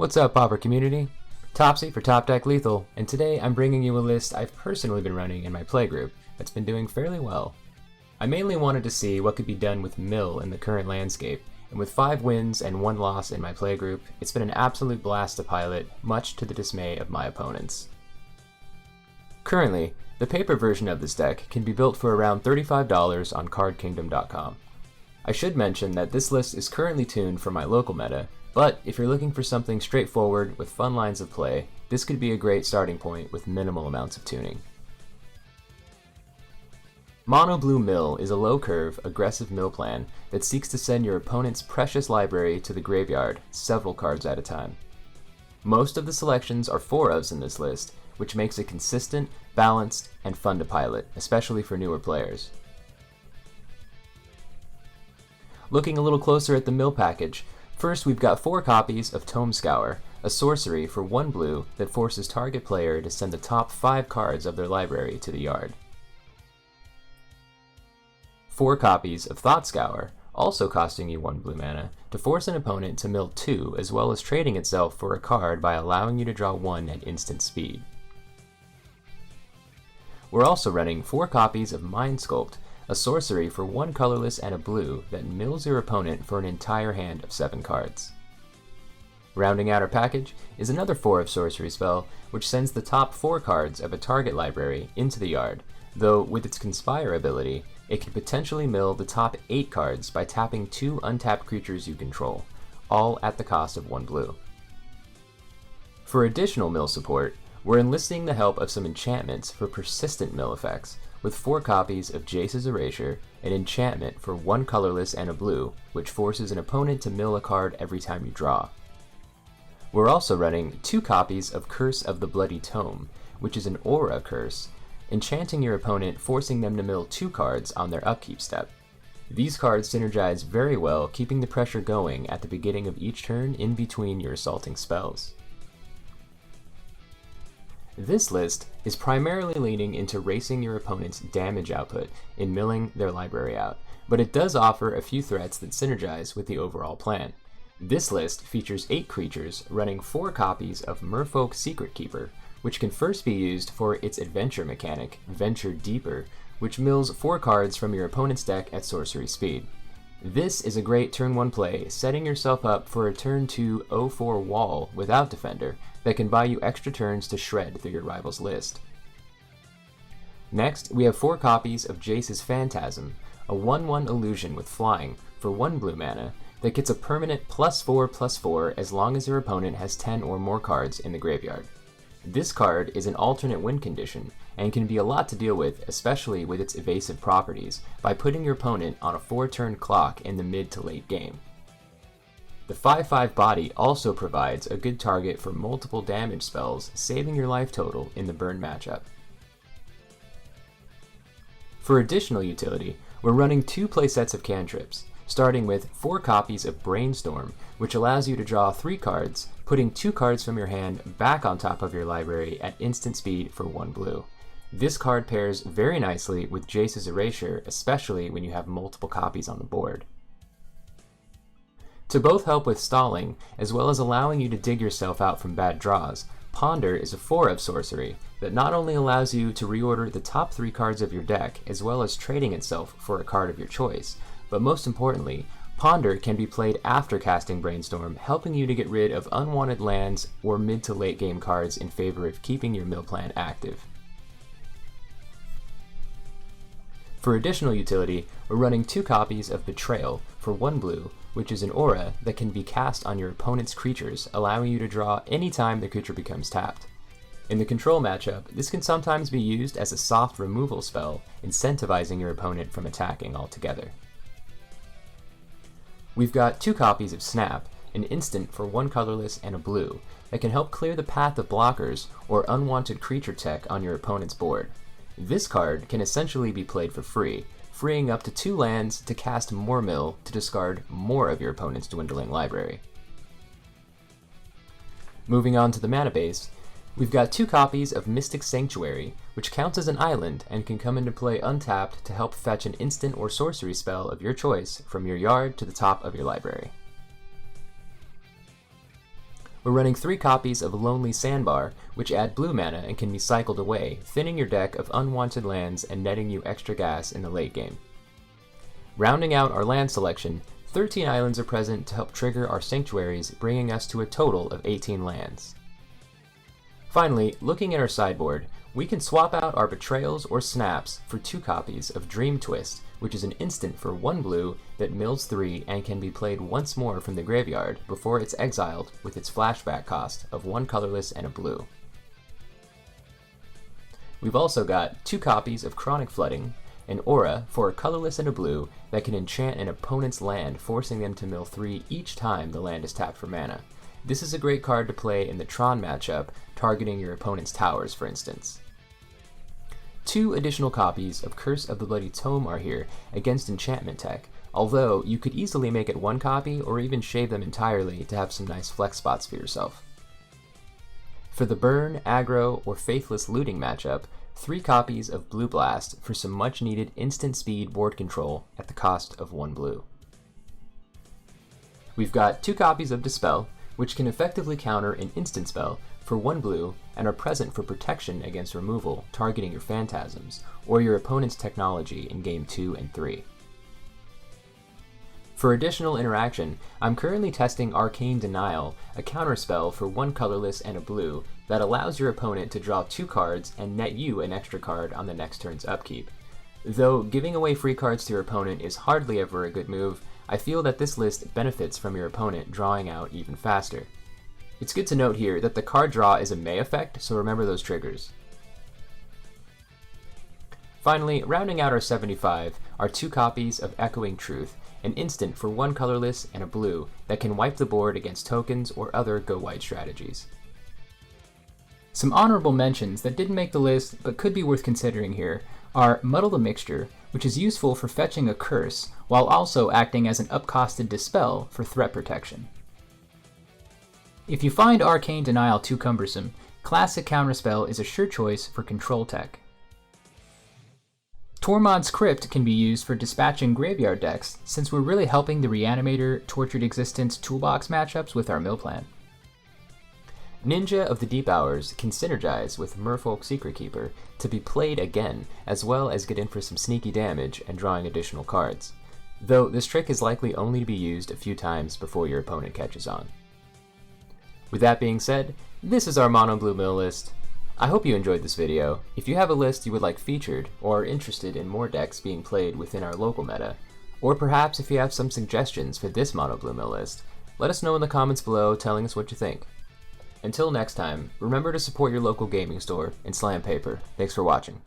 What's up, Pauper community? Topsy for Topdeck Lethal, and today I'm bringing you a list I've personally been running in my playgroup that's been doing fairly well. I mainly wanted to see what could be done with Mill in the current landscape, and with 5 wins and 1 loss in my playgroup, it's been an absolute blast to pilot, much to the dismay of my opponents. Currently, the paper version of this deck can be built for around $35 on cardkingdom.com. I should mention that this list is currently tuned for my local meta, but if you're looking for something straightforward with fun lines of play, this could be a great starting point with minimal amounts of tuning. Mono Blue Mill is a low-curve, aggressive mill plan that seeks to send your opponent's precious library to the graveyard, several cards at a time. Most of the selections are 4-ofs in this list, which makes it consistent, balanced, and fun to pilot, especially for newer players. Looking a little closer at the mill package, first we've got 4 copies of Tome Scour, a sorcery for 1 blue that forces target player to send the top 5 cards of their library to the yard. 4 copies of Thought Scour, also costing you 1 blue mana, to force an opponent to mill 2 as well as trading itself for a card by allowing you to draw 1 at instant speed. We're also running 4 copies of Mind Sculpt, a sorcery for 1 colorless and a blue that mills your opponent for an entire hand of 7 cards. Rounding out our package is another 4-of sorcery spell, which sends the top 4 cards of a target library into the yard, though with its Conspire ability, it can potentially mill the top 8 cards by tapping 2 untapped creatures you control, all at the cost of 1 blue. For additional mill support, we're enlisting the help of some enchantments for persistent mill effects, with 4 copies of Jace's Erasure, an enchantment for 1 colorless and a blue, which forces an opponent to mill a card every time you draw. We're also running 2 copies of Curse of the Bloody Tome, which is an aura curse, enchanting your opponent, forcing them to mill 2 cards on their upkeep step. These cards synergize very well, keeping the pressure going at the beginning of each turn in between your assaulting spells. This list is primarily leaning into racing your opponent's damage output in milling their library out, but it does offer a few threats that synergize with the overall plan. This list features 8 creatures running 4 copies of Merfolk Secret Keeper, which can first be used for its adventure mechanic, Venture Deeper, which mills 4 cards from your opponent's deck at sorcery speed. This is a great turn 1 play, setting yourself up for a turn 2 0/4 wall without Defender that can buy you extra turns to shred through your rival's list. Next, we have 4 copies of Jace's Phantasm, a 1/1 illusion with flying for 1 blue mana that gets a permanent +4/+4 as long as your opponent has 10 or more cards in the graveyard. This card is an alternate win condition and can be a lot to deal with, especially with its evasive properties, by putting your opponent on a 4-turn clock in the mid to late game. The 5/5 body also provides a good target for multiple damage spells, saving your life total in the burn matchup. For additional utility, we're running 2 playsets of cantrips, starting with 4 copies of Brainstorm, which allows you to draw 3 cards, putting 2 cards from your hand back on top of your library at instant speed for 1 blue. This card pairs very nicely with Jace's Erasure, especially when you have multiple copies on the board. To both help with stalling, as well as allowing you to dig yourself out from bad draws, Ponder is a 4-of sorcery that not only allows you to reorder the top 3 cards of your deck, as well as trading itself for a card of your choice, but most importantly, Ponder can be played after casting Brainstorm, helping you to get rid of unwanted lands or mid to late game cards in favor of keeping your mill plan active. For additional utility, we're running 2 copies of Betrayal for 1 blue, which is an aura that can be cast on your opponent's creatures, allowing you to draw any time the creature becomes tapped. In the control matchup, this can sometimes be used as a soft removal spell, incentivizing your opponent from attacking altogether. We've got 2 copies of Snap, an instant for 1 colorless and a blue, that can help clear the path of blockers or unwanted creature tech on your opponent's board. This card can essentially be played for free, freeing up to 2 lands to cast more mill to discard more of your opponent's dwindling library. Moving on to the mana base, we've got 2 copies of Mystic Sanctuary, which counts as an island and can come into play untapped to help fetch an instant or sorcery spell of your choice from your yard to the top of your library. we're running 3 copies of Lonely Sandbar, which add blue mana and can be cycled away, thinning your deck of unwanted lands and netting you extra gas in the late game. Rounding out our land selection, 13 islands are present to help trigger our sanctuaries, bringing us to a total of 18 lands. Finally, looking at our sideboard, we can swap out our Betrayals or Snaps for 2 copies of Dream Twist, which is an instant for 1 blue that mills 3 and can be played once more from the graveyard before it's exiled with its flashback cost of 1 colorless and a blue. We've also got 2 copies of Chronic Flooding, an aura for a colorless and a blue that can enchant an opponent's land, forcing them to mill 3 each time the land is tapped for mana. This is a great card to play in the Tron matchup, targeting your opponent's towers, for instance. 2 additional copies of Curse of the Bloody Tome are here against enchantment tech, although you could easily make it 1 copy or even shave them entirely to have some nice flex spots for yourself. For the burn, aggro, or faithless looting matchup, 3 copies of Blue Blast for some much needed instant speed board control at the cost of 1 blue. We've got 2 copies of Dispel, which can effectively counter an instant spell for 1 blue and are present for protection against removal, targeting your phantasms, or your opponent's technology in game 2 and 3. For additional interaction, I'm currently testing Arcane Denial, a counterspell for 1 colorless and a blue that allows your opponent to draw 2 cards and net you an extra card on the next turn's upkeep. Though giving away free cards to your opponent is hardly ever a good move, I feel that this list benefits from your opponent drawing out even faster. It's good to note here that the card draw is a May effect, so remember those triggers. Finally, rounding out our 75 are 2 copies of Echoing Truth, an instant for 1 colorless and a blue that can wipe the board against tokens or other go-white strategies. Some honorable mentions that didn't make the list but could be worth considering here are Muddle the Mixture, which is useful for fetching a curse while also acting as an upcosted Dispel for threat protection. If you find Arcane Denial too cumbersome, Classic Counterspell is a sure choice for control tech. Tormod's Crypt can be used for dispatching graveyard decks, since we're really helping the Reanimator Tortured Existence toolbox matchups with our mill plan. Ninja of the Deep Hours can synergize with Merfolk Secret Keeper to be played again, as well as get in for some sneaky damage and drawing additional cards, though this trick is likely only to be used a few times before your opponent catches on. With that being said, this is our Mono Blue Mill list. I hope you enjoyed this video. If you have a list you would like featured, or are interested in more decks being played within our local meta, or perhaps if you have some suggestions for this Mono Blue Mill list, let us know in the comments below telling us what you think. Until next time, remember to support your local gaming store and slam paper. Thanks for watching.